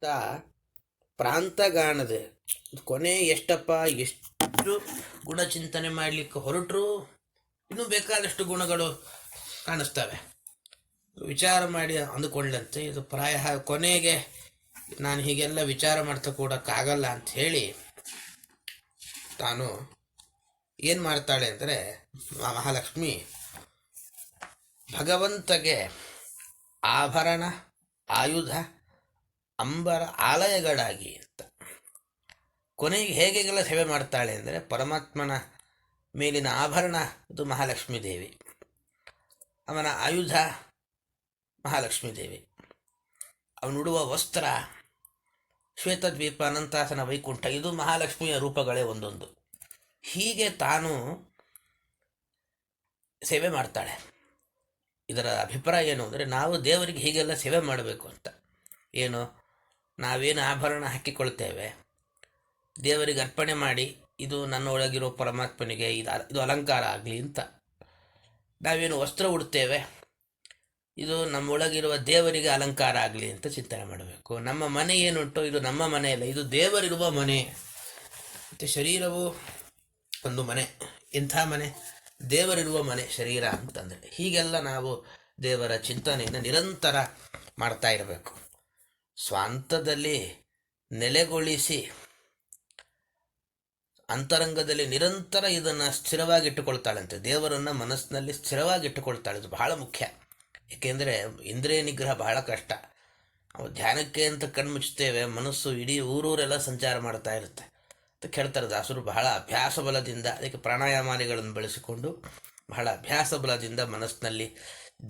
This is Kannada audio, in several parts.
ತಾ ಪ್ರಾಂತಗಾಣದೆ ಕೊನೆ ಎಷ್ಟಪ್ಪ, ಎಷ್ಟು ಗುಣಚಿಂತನೆ ಮಾಡಲಿಕ್ಕೆ ಹೊರಟರು ಇನ್ನೂ ಬೇಕಾದಷ್ಟು ಗುಣಗಳು ಕಾಣಿಸ್ತವೆ. ವಿಚಾರ ಮಾಡಿ ಅಂದುಕೊಂಡಂತೆ ಇದು ಪ್ರಾಯ ಕೊನೆಗೆ ನಾನು ಹೀಗೆಲ್ಲ ವಿಚಾರ ಮಾಡ್ತಾ ಕೂಡಕ್ಕಾಗಲ್ಲ ಅಂತ ಹೇಳಿ ತಾನು ಏನು ಮಾಡ್ತಾಳೆ ಅಂದರೆ, ಮಹಾಲಕ್ಷ್ಮಿ ಭಗವಂತಗೆ ಆಭರಣ, ಆಯುಧ, ಅಂಬರ ಆಲಯಗಳಾಗಿ ಅಂತ ಕೊನೆಗೆ ಹೇಗೆಲ್ಲ ಸೇವೆ ಮಾಡ್ತಾಳೆ ಅಂದರೆ, ಪರಮಾತ್ಮನ ಮೇಲಿನ ಆಭರಣ ಇದು ಮಹಾಲಕ್ಷ್ಮೀ ದೇವಿ, ಅವನ ಆಯುಧ ಮಹಾಲಕ್ಷ್ಮೀ ದೇವಿ, ಅವನುಡುವ ವಸ್ತ್ರ ಶ್ವೇತದ್ವೀಪ, ಅನಂತಾಸನ, ವೈಕುಂಠ, ಇದು ಮಹಾಲಕ್ಷ್ಮಿಯ ರೂಪಗಳೇ ಒಂದೊಂದು. ಹೀಗೆ ತಾನು ಸೇವೆ ಮಾಡ್ತಾಳೆ. ಇದರ ಅಭಿಪ್ರಾಯ ಏನು ಅಂದರೆ, ನಾವು ದೇವರಿಗೆ ಹೀಗೆಲ್ಲ ಸೇವೆ ಮಾಡಬೇಕು ಅಂತ. ಏನು, ನಾವೇನು ಆಭರಣ ಹಾಕಿಕೊಳ್ತೇವೆ ದೇವರಿಗೆ ಅರ್ಪಣೆ ಮಾಡಿ, ಇದು ನನ್ನ ಒಳಗಿರೋ ಪರಮಾತ್ಮನಿಗೆ ಇದು ಅಲಂಕಾರ ಆಗಲಿ ಅಂತ. ನಾವೇನು ವಸ್ತ್ರ ಉಡ್ತೇವೆ, ಇದು ನಮ್ಮೊಳಗಿರುವ ದೇವರಿಗೆ ಅಲಂಕಾರ ಆಗಲಿ ಅಂತ ಚಿಂತನೆ ಮಾಡಬೇಕು. ನಮ್ಮ ಮನೆ ಏನುಂಟು, ಇದು ನಮ್ಮ ಮನೆಯಲ್ಲ, ಇದು ದೇವರಿರುವ ಮನೆ. ಮತ್ತು ಶರೀರವು ಒಂದು ಮನೆ. ಎಂಥ ಮನೆ? ದೇವರಿರುವ ಮನೆ ಶರೀರ ಅಂತಂದರೆ. ಹೀಗೆಲ್ಲ ನಾವು ದೇವರ ಚಿಂತನೆಯನ್ನು ನಿರಂತರ ಮಾಡ್ತಾ ಇರಬೇಕು. ಸ್ವಾಂತದಲ್ಲಿ ನೆಲೆಗೊಳಿಸಿ ಅಂತರಂಗದಲ್ಲಿ ನಿರಂತರ ಇದನ್ನು ಸ್ಥಿರವಾಗಿಟ್ಟುಕೊಳ್ತಾಳಂತೆ. ದೇವರನ್ನು ಮನಸ್ಸಿನಲ್ಲಿ ಸ್ಥಿರವಾಗಿಟ್ಟುಕೊಳ್ತಾಳೆ. ಇದು ಬಹಳ ಮುಖ್ಯ. ಏಕೆಂದರೆ ಇಂದ್ರಿಯ ನಿಗ್ರಹ ಬಹಳ ಕಷ್ಟ. ನಾವು ಧ್ಯಾನಕ್ಕೆ ಅಂತ ಕಣ್ಮುಚ್ತೇವೆ, ಮನಸ್ಸು ಇಡೀ ಊರೂರೆಲ್ಲ ಸಂಚಾರ ಮಾಡ್ತಾ ಇರುತ್ತೆ ಅಂತ ಕೇಳ್ತಾರೆ ದಾಸರು. ಬಹಳ ಅಭ್ಯಾಸ ಬಲದಿಂದ, ಅದಕ್ಕೆ ಪ್ರಾಣಾಯಾಮಾದಿಗಳನ್ನು ಬಳಸಿಕೊಂಡು ಬಹಳ ಅಭ್ಯಾಸ ಬಲದಿಂದ ಮನಸ್ಸಿನಲ್ಲಿ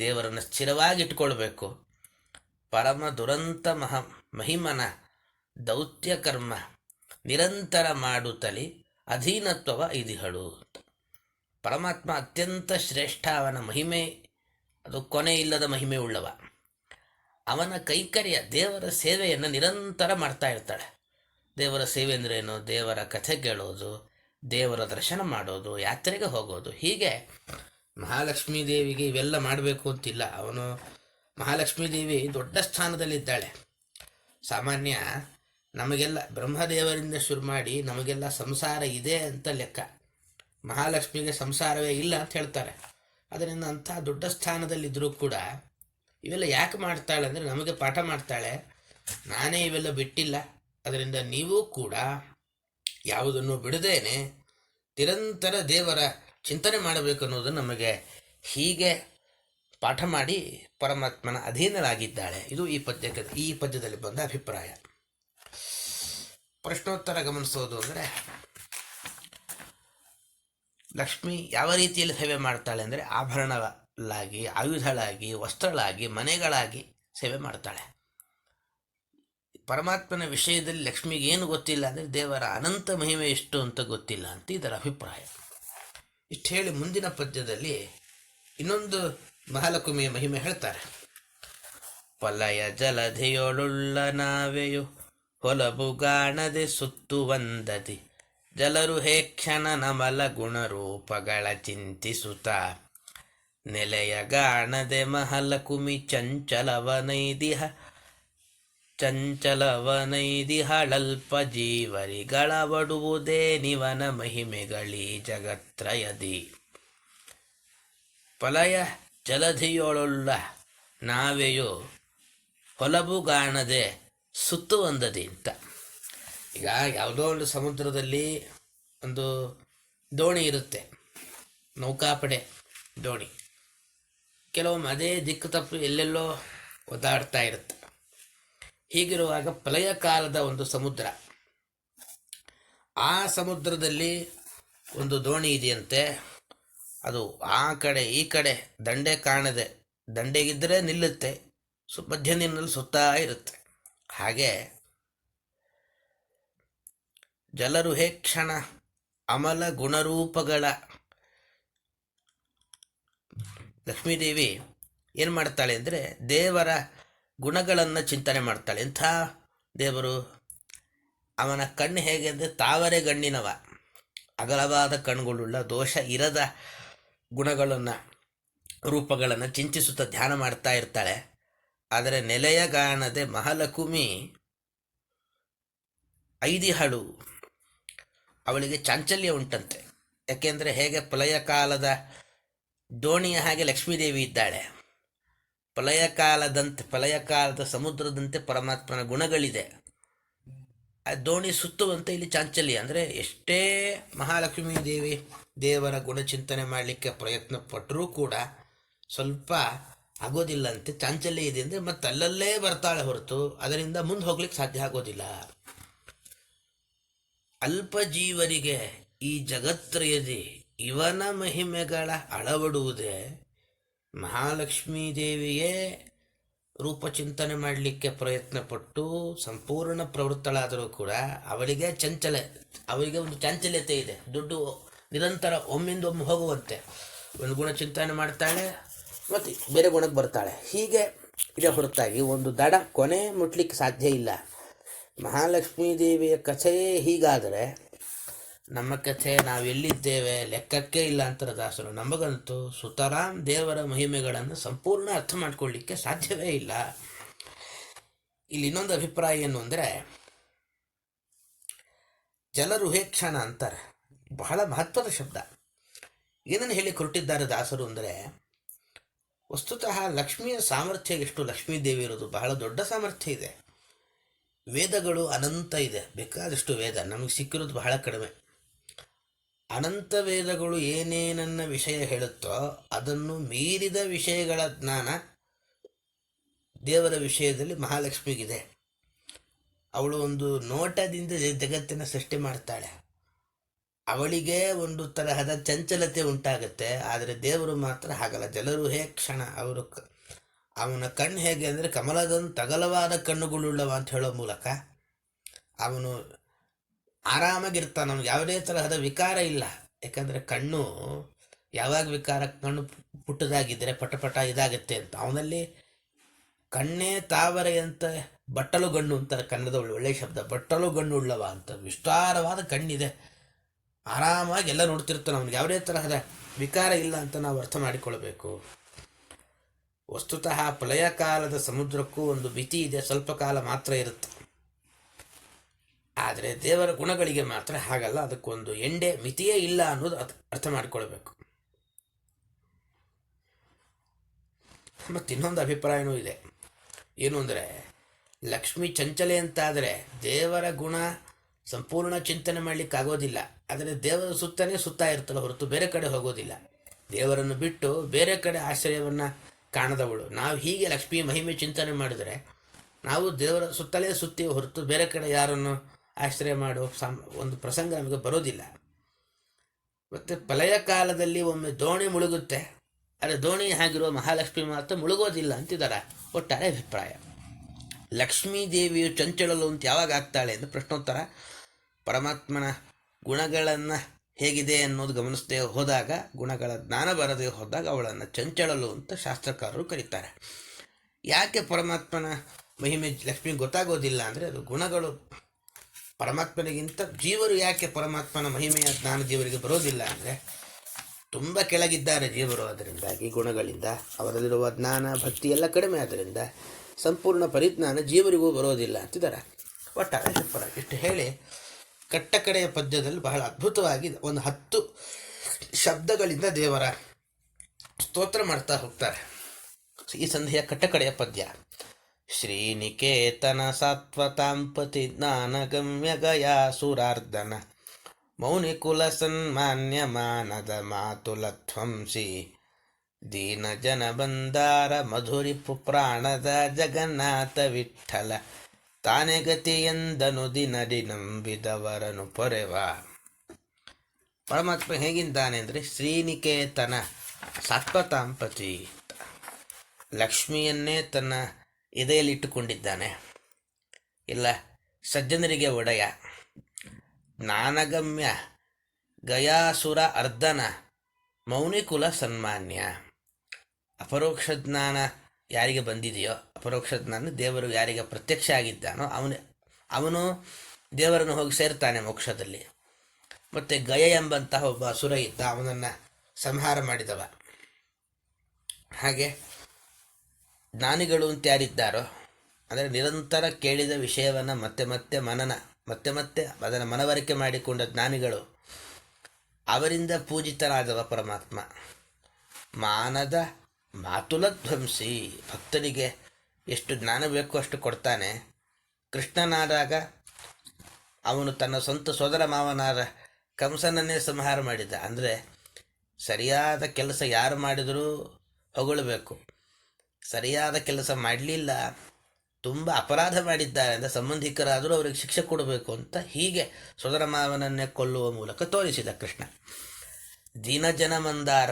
ದೇವರನ್ನು ಸ್ಥಿರವಾಗಿಟ್ಕೊಳ್ಬೇಕು. ಪರಮ ದುರಂತ ಮಹಿಮನ ದೌತ್ಯ ಕರ್ಮ ನಿರಂತರ ಮಾಡುತ್ತಲಿ ಅಧೀನತ್ವವ ಇದಿಹಳು ಅಂತ. ಪರಮಾತ್ಮ ಅತ್ಯಂತ ಶ್ರೇಷ್ಠ. ಅವನ ಮಹಿಮೆ ಅದು ಕೊನೆ ಇಲ್ಲದ ಮಹಿಮೆ ಉಳ್ಳವ. ಅವನ ಕೈಕರ್ಯ, ದೇವರ ಸೇವೆಯನ್ನು ನಿರಂತರ ಮಾಡ್ತಾ ಇರ್ತಾಳೆ. ದೇವರ ಸೇವೆ ಅಂದ್ರೇನು? ದೇವರ ಕಥೆ ಕೇಳೋದು, ದೇವರ ದರ್ಶನ ಮಾಡೋದು, ಯಾತ್ರೆಗೆ ಹೋಗೋದು. ಹೀಗೆ ಮಹಾಲಕ್ಷ್ಮೀ ದೇವಿಗೆ ಇವೆಲ್ಲ ಮಾಡಬೇಕು ಅಂತಿಲ್ಲ. ಮಹಾಲಕ್ಷ್ಮೀ ದೇವಿ ದೊಡ್ಡ ಸ್ಥಾನದಲ್ಲಿದ್ದಾಳೆ. ಸಾಮಾನ್ಯ ನಮಗೆಲ್ಲ ಬ್ರಹ್ಮದೇವರಿಂದ ಶುರು ಮಾಡಿ ನಮಗೆಲ್ಲ ಸಂಸಾರ ಇದೆ ಅಂತ ಲೆಕ್ಕ. ಮಹಾಲಕ್ಷ್ಮಿಗೆ ಸಂಸಾರವೇ ಇಲ್ಲ ಅಂತ ಹೇಳ್ತಾರೆ. ಅದರಿಂದ ಅಂಥ ದೊಡ್ಡ ಸ್ಥಾನದಲ್ಲಿದ್ದರೂ ಕೂಡ ಇವೆಲ್ಲ ಯಾಕೆ ಮಾಡ್ತಾಳೆ ಅಂದರೆ, ನಮಗೆ ಪಾಠ ಮಾಡ್ತಾಳೆ. ನಾನೇ ಇವೆಲ್ಲ ಬಿಟ್ಟಿಲ್ಲ, ಅದರಿಂದ ನೀವೂ ಕೂಡ ಯಾವುದನ್ನು ಬಿಡದೇನೆ ನಿರಂತರ ದೇವರ ಚಿಂತನೆ ಮಾಡಬೇಕು ಅನ್ನೋದು ನಮಗೆ ಹೀಗೆ ಪಾಠ ಮಾಡಿ ಪರಮಾತ್ಮನ ಅಧೀನರಾಗಿದ್ದಾಳೆ. ಇದು ಈ ಪದ್ಯದಲ್ಲಿ ಬಂದ ಅಭಿಪ್ರಾಯ. ಪ್ರಶ್ನೋತ್ತರ ಗಮನಿಸೋದು ಅಂದರೆ, ಲಕ್ಷ್ಮಿ ಯಾವ ರೀತಿಯಲ್ಲಿ ಸೇವೆ ಮಾಡ್ತಾಳೆ ಅಂದರೆ, ಆಭರಣಗಳಾಗಿ, ಆಯುಧಗಳಾಗಿ, ವಸ್ತ್ರಗಳಾಗಿ, ಮನೆಗಳಾಗಿ ಸೇವೆ ಮಾಡ್ತಾಳೆ. ಪರಮಾತ್ಮನ ವಿಷಯದಲ್ಲಿ ಲಕ್ಷ್ಮಿಗೆ ಏನು ಗೊತ್ತಿಲ್ಲ ಅಂದರೆ, ದೇವರ ಅನಂತ ಮಹಿಮೆ ಎಷ್ಟು ಅಂತ ಗೊತ್ತಿಲ್ಲ ಅಂತ ಇದರ ಅಭಿಪ್ರಾಯ. ಇಷ್ಟು ಹೇಳಿ ಮುಂದಿನ ಪದ್ಯದಲ್ಲಿ ಇನ್ನೊಂದು ಮಹಾಲಕ್ಷ್ಮಿಯ ಮಹಿಮೆ ಹೇಳ್ತಾರೆ. ಪಲಯ ಜಲಧಿಯೊಳುಳ್ಳ ನಾವೆಯು ಹೊಲಬುಗಾಣದೆ ಸುತ್ತುವಂದದಿ ಜಲರು ಹೇಕ್ಷಣ ನಮಲ ಗುಣರೂಪಗಳ ಚಿಂತಿಸುತ್ತ ನೆಲೆಯ ಗಾಣದೆ ಮಹಲಕುಮಿ ಚಂಚಲವನೈದಿಹಳಲ್ಪ ಜೀವರಿಗಳ ಬಡುವುದೇ ನಿವನ ಮಹಿಮೆಗಳೀ ಜಗತ್ರಯದಿ. ಪಲಯ ಜಲಧಿಯೊಳುಳ್ಳ ನಾವೆಯು ಹೊಲಬುಗಾಣದೆ ಸುತ್ತುವಂದದಿ ಅಂತ. ಈಗ ಯಾವುದೋ ಒಂದು ಸಮುದ್ರದಲ್ಲಿ ಒಂದು ದೋಣಿ ಇರುತ್ತೆ, ನೌಕಾಪಡೆ ದೋಣಿ. ಕೆಲವೊಮ್ಮೆ ಅದೇ ದಿಕ್ಕು ತಪ್ಪು ಎಲ್ಲೆಲ್ಲೋ ಒದ್ದಾಡ್ತಾ ಇರುತ್ತೆ. ಹೀಗಿರುವಾಗ ಪ್ರಳಯ ಕಾಲದ ಒಂದು ಸಮುದ್ರ, ಆ ಸಮುದ್ರದಲ್ಲಿ ಒಂದು ದೋಣಿ ಇದೆಯಂತೆ. ಅದು ಆ ಕಡೆ ಈ ಕಡೆ ದಂಡೆ ಕಾಣದೆ, ದಂಡೆಗಿದ್ದರೆ ನಿಲ್ಲುತ್ತೆ, ಮಧ್ಯ ನೀರಿನಲ್ಲಿ ಸುತ್ತಾ ಇರುತ್ತೆ. ಹಾಗೆ ಜಲರು ಹೇಕ್ಷಣ ಅಮಲ ಗುಣರೂಪಗಳ ಲಕ್ಷ್ಮೀದೇವಿ ಏನು ಮಾಡ್ತಾಳೆ ಅಂದರೆ, ದೇವರ ಗುಣಗಳನ್ನು ಚಿಂತನೆ ಮಾಡ್ತಾಳೆ. ಎಂಥ ದೇವರು! ಅವನ ಕಣ್ಣು ಹೇಗೆ ಅಂದರೆ, ತಾವರೆ ಗಣ್ಣಿನವ, ಅಗಲವಾದ ಕಣ್ಣುಗಳುಳ್ಳ, ದೋಷ ಇರದ ಗುಣಗಳನ್ನು, ರೂಪಗಳನ್ನು ಚಿಂತಿಸುತ್ತಾ ಧ್ಯಾನ ಮಾಡ್ತಾ ಇರ್ತಾಳೆ. ಆದರೆ ನೆಲೆಯ ಗಾಣದೆ ಮಹಾಲಕ್ಷ್ಮಿ ಐದಿಹಳು, ಅವಳಿಗೆ ಚಾಂಚಲ್ಯ ಉಂಟಂತೆ. ಯಾಕೆಂದರೆ ಹೇಗೆ ಪ್ರಳಯ ಕಾಲದ ದೋಣಿಯ ಹಾಗೆ ಲಕ್ಷ್ಮೀದೇವಿ ಇದ್ದಾಳೆ, ಪ್ರಳಯ ಕಾಲದ ಸಮುದ್ರದಂತೆ ಪರಮಾತ್ಮನ ಗುಣಗಳಿದೆ. ಆ ದೋಣಿ ಸುತ್ತುವಂತೆ ಇಲ್ಲಿ ಚಾಂಚಲ್ಯ ಅಂದರೆ ಎಷ್ಟೇ ಮಹಾಲಕ್ಷ್ಮೀ ದೇವರ ಗುಣಚಿಂತನೆ ಮಾಡಲಿಕ್ಕೆ ಪ್ರಯತ್ನ ಪಟ್ಟರೂ ಕೂಡ ಸ್ವಲ್ಪ ಆಗೋದಿಲ್ಲಂತೆ. ಚಾಂಚಲ್ಯ ಇದೆ ಅಂದರೆ ಮತ್ತೆ ಅಲ್ಲಲ್ಲೇ ಬರ್ತಾಳೆ ಹೊರತು ಅದರಿಂದ ಮುಂದೆ ಹೋಗ್ಲಿಕ್ಕೆ ಸಾಧ್ಯ ಆಗೋದಿಲ್ಲ. ಅಲ್ಪ ಜೀವರಿಗೆ ಈ ಜಗತ್ರಯದಿ ಇವನ ಮಹಿಮೆಗಳ ಅಳವಡುವುದೇ ಮಹಾಲಕ್ಷ್ಮೀ ದೇವಿಯೇ ರೂಪಚಿಂತನೆ ಮಾಡಲಿಕ್ಕೆ ಪ್ರಯತ್ನ ಪಟ್ಟು ಸಂಪೂರ್ಣ ಪ್ರವೃತ್ತಳಾದರೂ ಕೂಡ ಅವಳಿಗೆ ಒಂದು ಚಾಂಚಲ್ಯತೆ ಇದೆ. ದುಡ್ಡು ನಿರಂತರ ಒಮ್ಮಿಂದ ಒಮ್ಮೆ ಹೋಗುವಂತೆ ಒಂದು ಗುಣ ಚಿಂತನೆ ಮಾಡ್ತಾಳೆ ಮತ್ತು ಬೇರೆ ಗುಣಕ್ಕೆ ಬರ್ತಾಳೆ. ಹೀಗೆ ಇದೆ ಹೊರತಾಗಿ ಒಂದು ದಡ ಕೊನೆ ಮುಟ್ಲಿಕ್ಕೆ ಸಾಧ್ಯ ಇಲ್ಲ. ಮಹಾಲಕ್ಷ್ಮೀ ದೇವಿಯ ಕಥೆಯೇ ಹೀಗಾದರೆ ನಮ್ಮ ಕಥೆ ನಾವೆಲ್ಲಿದ್ದೇವೆ ಲೆಕ್ಕಕ್ಕೆ ಇಲ್ಲ ಅಂತಾರೆ ದಾಸರು. ನಮಗಂತೂ ಸುತರಾಮ್ ದೇವರ ಮಹಿಮೆಗಳನ್ನು ಸಂಪೂರ್ಣ ಅರ್ಥ ಮಾಡ್ಕೊಳ್ಳಿಕ್ಕೆ ಸಾಧ್ಯವೇ ಇಲ್ಲ. ಇಲ್ಲಿ ಇನ್ನೊಂದು ಅಭಿಪ್ರಾಯ ಏನು ಅಂದರೆ, ಜಲರುಹೇಕ್ಷಣ ಅಂತಾರೆ, ಬಹಳ ಮಹತ್ವದ ಶಬ್ದ. ಏನನ್ನು ಹೇಳಿ ಹೊರಟಿದ್ದಾರೆ ದಾಸರು ಅಂದರೆ, ವಸ್ತುತಃ ಲಕ್ಷ್ಮಿಯ ಸಾಮರ್ಥ್ಯ ಎಷ್ಟು, ಲಕ್ಷ್ಮೀ ದೇವಿ ಇರೋದು ಬಹಳ ದೊಡ್ಡ ಸಾಮರ್ಥ್ಯ ಇದೆ. ವೇದಗಳು ಅನಂತ ಇದೆ, ಬೇಕಾದಷ್ಟು ವೇದ, ನಮಗೆ ಸಿಕ್ಕಿರೋದು ಬಹಳ ಕಡಿಮೆ. ಅನಂತ ವೇದಗಳು ಏನೇನನ್ನ ವಿಷಯ ಹೇಳುತ್ತೋ ಅದನ್ನು ಮೀರಿದ ವಿಷಯಗಳ ಜ್ಞಾನ ದೇವರ ವಿಷಯದಲ್ಲಿ ಮಹಾಲಕ್ಷ್ಮಿಗಿದೆ. ಅವಳು ಒಂದು ನೋಟದಿಂದ ಜಗತ್ತಿನ ಸೃಷ್ಟಿ ಮಾಡ್ತಾಳೆ. ಅವಳಿಗೆ ಒಂದು ತರಹದ ಚಂಚಲತೆ ಉಂಟಾಗುತ್ತೆ, ಆದರೆ ದೇವರು ಮಾತ್ರ ಹಾಗಲ್ಲ. ಜನರು ಹೇಗೆ ಕ್ಷಣ ಅವನ ಕಣ್ಣು ಹೇಗೆ ಅಂದರೆ ಕಮಲದಂತ ತಗಲವಾದ ಕಣ್ಣುಗಳುಳ್ಳವ ಅಂತ ಹೇಳೋ ಮೂಲಕ ಅವನು ಆರಾಮಾಗಿರ್ತಾನೆ, ನಮ್ಗೆ ಯಾವುದೇ ತರಹದ ವಿಕಾರ ಇಲ್ಲ. ಯಾಕಂದರೆ ಕಣ್ಣು ಯಾವಾಗ ವಿಕಾರ, ಕಣ್ಣು ಪುಟ್ಟದಾಗಿದ್ದರೆ ಪಟ ಇದಾಗುತ್ತೆ ಅಂತ. ಅವನಲ್ಲಿ ಕಣ್ಣೇ ತಾವರೆಯಂತ ಬಟ್ಟಲು ಗಣ್ಣು ಅಂತಾರೆ ಕನ್ನಡದ ಒಳ್ಳೆಯ ಶಬ್ದ, ಬಟ್ಟಲು ಗಣ್ಣು ಉಳ್ಳವ ಅಂತ. ವಿಸ್ತಾರವಾದ ಕಣ್ಣಿದೆ, ಆರಾಮಾಗಿ ಎಲ್ಲ ನೋಡ್ತಿರ್ತಾನೆ, ಅವನಿಗೆ ಯಾವುದೇ ತರಹದ ವಿಕಾರ ಇಲ್ಲ ಅಂತ ನಾವು ಅರ್ಥ ಮಾಡಿಕೊಳ್ಬೇಕು. ವಸ್ತುತಃ ಪ್ರಳಯ ಕಾಲದ ಸಮುದ್ರಕ್ಕೂ ಒಂದು ಮಿತಿ ಇದೆ, ಸ್ವಲ್ಪ ಕಾಲ ಮಾತ್ರ ಇರುತ್ತೆ. ಆದರೆ ದೇವರ ಗುಣಗಳಿಗೆ ಮಾತ್ರ ಹಾಗಲ್ಲ, ಅದಕ್ಕೊಂದು ಮಿತಿಯೇ ಇಲ್ಲ ಅನ್ನೋದು ಅರ್ಥ ಮಾಡಿಕೊಳ್ಬೇಕು. ಮತ್ತು ಇನ್ನೊಂದು ಅಭಿಪ್ರಾಯವೂ ಇದೆ, ಏನು ಅಂದರೆ, ಲಕ್ಷ್ಮಿ ಚಂಚಲೆ ಅಂತಾದರೆ ದೇವರ ಗುಣ ಸಂಪೂರ್ಣ ಚಿಂತನೆ ಮಾಡಲಿಕ್ಕೆ ಆಗೋದಿಲ್ಲ. ಆದರೆ ದೇವರ ಸುತ್ತಾ ಇರ್ತಲ್ಲ ಹೊರತು ಬೇರೆ ಕಡೆ ಹೋಗೋದಿಲ್ಲ. ದೇವರನ್ನು ಬಿಟ್ಟು ಬೇರೆ ಕಡೆ ಆಶ್ರಯವನ್ನು ಕಾಣದವಳು. ನಾವು ಹೀಗೆ ಲಕ್ಷ್ಮೀ ಮಹಿಮೆ ಚಿಂತನೆ ಮಾಡಿದರೆ ನಾವು ದೇವರ ಸುತ್ತಲೇ ಸುತ್ತೀವಿ ಹೊರತು ಬೇರೆ ಕಡೆ ಯಾರನ್ನು ಆಶ್ರಯ ಮಾಡೋ ಒಂದು ಪ್ರಸಂಗ ನಮಗೆ ಬರೋದಿಲ್ಲ. ಮತ್ತು ಪ್ರಳಯ ಕಾಲದಲ್ಲಿ ಒಮ್ಮೆ ದೋಣಿ ಮುಳುಗುತ್ತೆ, ಆದರೆ ದೋಣಿ ಆಗಿರುವ ಮಹಾಲಕ್ಷ್ಮಿ ಮಾತ್ರ ಮುಳುಗೋದಿಲ್ಲ ಅಂತಿದ್ದಾರೆ ಒಟ್ಟಾರೆ ಅಭಿಪ್ರಾಯ. ಲಕ್ಷ್ಮೀ ದೇವಿಯು ಚಂಚಲಲು ಅಂತ ಯಾವಾಗ ಆಗ್ತಾಳೆ ಎಂದು ಪ್ರಶ್ನೋತ್ತರ. ಪರಮಾತ್ಮನ ಗುಣಗಳನ್ನು ಹೇಗಿದೆ ಅನ್ನೋದು ಗಮನಿಸದೆ ಹೋದಾಗ, ಗುಣಗಳ ಜ್ಞಾನ ಬರದೆ ಹೋದಾಗ ಅವಳನ್ನು ಚಂಚಲಲು ಅಂತ ಶಾಸ್ತ್ರಕಾರರು ಕರೀತಾರೆ. ಯಾಕೆ ಪರಮಾತ್ಮನ ಮಹಿಮೆ ಲಕ್ಷ್ಮಿ ಗೊತ್ತಾಗೋದಿಲ್ಲ ಅಂದರೆ, ಅದು ಗುಣಗಳು ಪರಮಾತ್ಮನಿಗಿಂತ ಜೀವರು ಯಾಕೆ ಪರಮಾತ್ಮನ ಮಹಿಮೆಯ ಜ್ಞಾನ ಜೀವರಿಗೆ ಬರೋದಿಲ್ಲ ಅಂದರೆ, ತುಂಬ ಕೆಳಗಿದ್ದಾರೆ ಜೀವರು. ಅದರಿಂದಾಗಿ ಗುಣಗಳಿಂದ ಅವರಲ್ಲಿರುವ ಜ್ಞಾನ ಭಕ್ತಿ ಎಲ್ಲ ಕಡಿಮೆ, ಆದ್ದರಿಂದ ಸಂಪೂರ್ಣ ಪರಿಜ್ಞಾನ ಜೀವರಿಗೂ ಬರೋದಿಲ್ಲ ಅಂತಿದ್ದಾರೆ ಒಟ್ಟಾರೆ ಅಭಿಪ್ರಾಯ. ಇಷ್ಟು ಹೇಳಿ ಕಟ್ಟಕಡೆಯ ಪದ್ಯದಲ್ಲಿ ಬಹಳ ಅದ್ಭುತವಾಗಿ ಒಂದು 10 ಶಬ್ದಗಳಿಂದ ದೇವರ ಸ್ತೋತ್ರ ಮಾಡ್ತಾ ಹೋಗ್ತಾರೆ. ಈ ಸಂಧಿಯ ಕಟ್ಟಕಡೆಯ ಪದ್ಯ: ಶ್ರೀನಿಕೇತನ ಸಾತ್ವತಾಂಪತಿ ಜ್ಞಾನಗಮ್ಯ ಗಯಾ ಸುರಾರ್ದನ ಮೌನಿಕುಲ ಸನ್ಮಾನ್ಯ ಮಾನದ ಮಾತುಲಧ್ವಂಸಿ ದೀನ ಜನ ಬಂದಾರ ಮಧುರಿಪು ಪ್ರಾಣದ ಜಗನ್ನಾಥ ವಿಠಲ ತಾನೇ ಗತಿಯೆಂದನು ದಿನದಿ ನಂಬಿದವರನು ಪೊರೆವ. ಪರಮಾತ್ಮ ಹೇಗಿದ್ದಾನೆ ಅಂದರೆ, ಶ್ರೀನಿಕೇತನ ಸಾತ್ವತಾಂಪತಿ, ಲಕ್ಷ್ಮಿಯನ್ನೇ ತನ್ನ ಎದೆಯಲ್ಲಿಟ್ಟುಕೊಂಡಿದ್ದಾನೆ. ಇಲ್ಲ, ಸಜ್ಜನರಿಗೆ ಒಡೆಯ, ಜ್ಞಾನಗಮ್ಯ ಗಯಾಸುರ ಅರ್ಧನ ಮೌನಿಕುಲ ಸನ್ಮಾನ್ಯ. ಅಪರೋಕ್ಷ ಜ್ಞಾನ ಯಾರಿಗೆ ಬಂದಿದೆಯೋ, ಅಪರೋಕ್ಷ ಜ್ಞಾನ ದೇವರು ಯಾರಿಗೆ ಪ್ರತ್ಯಕ್ಷ ಆಗಿದ್ದಾನೋ ಅವನು ದೇವರನ್ನು ಹೋಗಿ ಸೇರ್ತಾನೆ ಮೋಕ್ಷದಲ್ಲಿ. ಮತ್ತು ಗಯ ಎಂಬಂತಹ ಒಬ್ಬ ಅಸುರ ಇದ್ದ, ಅವನನ್ನು ಸಂಹಾರ ಮಾಡಿದವ. ಹಾಗೆ ಜ್ಞಾನಿಗಳು ಅಂತ ಯಾರಿದ್ದಾರೋ, ಅಂದರೆ ನಿರಂತರ ಕೇಳಿದ ವಿಷಯವನ್ನು ಮತ್ತೆ ಮತ್ತೆ ಮನನ ಮತ್ತೆ ಮತ್ತೆ ಅದನ್ನು ಮನವರಿಕೆ ಮಾಡಿಕೊಂಡ ಜ್ಞಾನಿಗಳು, ಅವರಿಂದ ಪೂಜಿತನಾದವ ಪರಮಾತ್ಮ. ಮಾನದ ಮಾತುಲಧ್ವಂಸಿ, ಭಕ್ತರಿಗೆ ಎಷ್ಟು ಜ್ಞಾನ ಬೇಕೋ ಅಷ್ಟು ಕೊಡ್ತಾನೆ. ಕೃಷ್ಣನಾದಾಗ ಅವನು ತನ್ನ ಸ್ವಂತ ಸೋದರ ಮಾವನಾದ ಕಂಸನನ್ನೇ ಸಂಹಾರ ಮಾಡಿದ. ಅಂದರೆ ಸರಿಯಾದ ಕೆಲಸ ಯಾರು ಮಾಡಿದರೂ ಹೊಗಳಬೇಕು, ಸರಿಯಾದ ಕೆಲಸ ಮಾಡಲಿಲ್ಲ, ತುಂಬ ಅಪರಾಧ ಮಾಡಿದ್ದಾರೆ ಅಂದರೆ ಸಂಬಂಧಿಕರಾದರೂ ಅವರಿಗೆ ಶಿಕ್ಷೆ ಕೊಡಬೇಕು ಅಂತ ಹೀಗೆ ಸೋದರ ಮಾವನನ್ನೇ ಕೊಲ್ಲುವ ಮೂಲಕ ತೋರಿಸಿದ ಕೃಷ್ಣ. ದೀನಜನ ಮಂದಾರ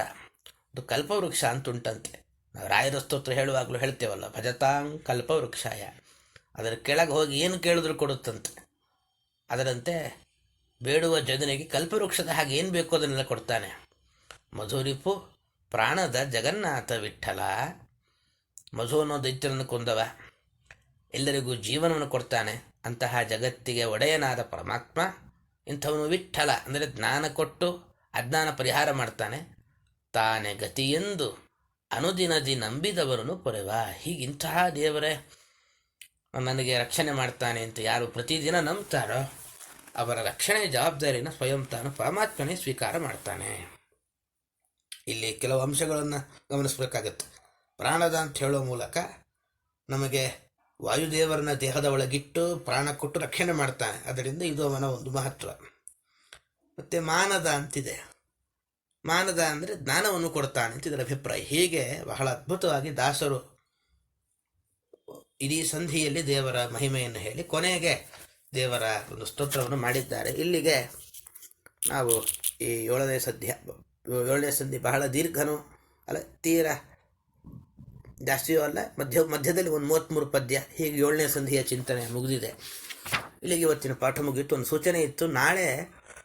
ಅದು ಕಲ್ಪವೃಕ್ಷ ಅಂತುಂಟಂತೆ. ನಾವು ರಾಯರ ಸ್ತೋತ್ರ ಹೇಳುವಾಗಲೂ ಹೇಳ್ತೇವಲ್ಲ, ಭಜತಾಂ ಕಲ್ಪವೃಕ್ಷಾಯ. ಅದರ ಕೆಳಗೆ ಹೋಗಿ ಏನು ಕೇಳಿದ್ರು ಕೊಡುತ್ತಂತೆ. ಅದರಂತೆ ಬೇಡುವ ಜನರಿಗೆ ಕಲ್ಪವೃಕ್ಷದ ಹಾಗೆ ಏನು ಬೇಕೋ ಅದನ್ನೆಲ್ಲ ಕೊಡ್ತಾನೆ. ಮಧುರಿಪು ಪ್ರಾಣದ ಜಗನ್ನಾಥ ವಿಠಲ. ಮಧು ಅನ್ನೋ ದೈತ್ಯನನ್ನು ಕೊಂದವ, ಎಲ್ಲರಿಗೂ ಜೀವನವನ್ನು ಕೊಡ್ತಾನೆ. ಅಂತಹ ಜಗತ್ತಿಗೆ ಒಡೆಯನಾದ ಪರಮಾತ್ಮ ಇಂಥವನು ವಿಠಲ, ಅಂದರೆ ಜ್ಞಾನ ಕೊಟ್ಟು ಅಜ್ಞಾನ ಪರಿಹಾರ ಮಾಡ್ತಾನೆ. ತಾನೇ ಗತಿಯೆಂದು ಅನುದಿನದಿ ನಂಬಿದವರನ್ನು ಪೊರೆವ. ಹೀಗಿಂತಹ ದೇವರೇ ನನಗೆ ರಕ್ಷಣೆ ಮಾಡ್ತಾನೆ ಅಂತ ಯಾರು ಪ್ರತಿದಿನ ನಂಬ್ತಾರೋ ಅವರ ರಕ್ಷಣೆಯ ಜವಾಬ್ದಾರಿನ ಸ್ವಯಂ ತಾನು ಪರಮಾತ್ಮನೇ ಸ್ವೀಕಾರ ಮಾಡ್ತಾನೆ. ಇಲ್ಲಿ ಕೆಲವು ಅಂಶಗಳನ್ನು ಗಮನಿಸಬೇಕಾಗತ್ತೆ. ಪ್ರಾಣದ ಅಂತ ಹೇಳೋ ಮೂಲಕ ನಮಗೆ ವಾಯುದೇವರನ್ನ ದೇಹದ ಒಳಗಿಟ್ಟು ಪ್ರಾಣ ಕೊಟ್ಟು ರಕ್ಷಣೆ ಮಾಡ್ತಾನೆ. ಅದರಿಂದ ಇದು ಅವನ ಒಂದು ಮಹತ್ವ. ಮತ್ತು ಮಾನದ ಅಂತಿದೆ. ಮಾನದ ಅಂದರೆ ಜ್ಞಾನವನ್ನು ಕೊಡ್ತಾನೆ ಅಂತ ಇದರ ಅಭಿಪ್ರಾಯ. ಹೀಗೆ ಬಹಳ ಅದ್ಭುತವಾಗಿ ದಾಸರು ಇಡೀ ಸಂಧಿಯಲ್ಲಿ ದೇವರ ಮಹಿಮೆಯನ್ನು ಹೇಳಿ ಕೊನೆಗೆ ದೇವರ ಒಂದು ಸ್ತೋತ್ರವನ್ನು ಮಾಡಿದ್ದಾರೆ. ಇಲ್ಲಿಗೆ ನಾವು ಈ 7ನೇ ಸಂಧಿ ಬಹಳ ದೀರ್ಘನೂ ಅಲ್ಲ, ತೀರ ಜಾಸ್ತಿಯೂ ಅಲ್ಲ, ಮಧ್ಯದಲ್ಲಿ ಒಂದು 33 ಪದ್ಯ. ಹೀಗೆ 7ನೇ ಸಂಧಿಯ ಚಿಂತನೆ ಮುಗಿದಿದೆ. ಇಲ್ಲಿಗೆ ಇವತ್ತಿನ ಪಾಠ ಮುಗಿಯಿತು. ಒಂದು ಸೂಚನೆ ಇತ್ತು, ನಾಳೆ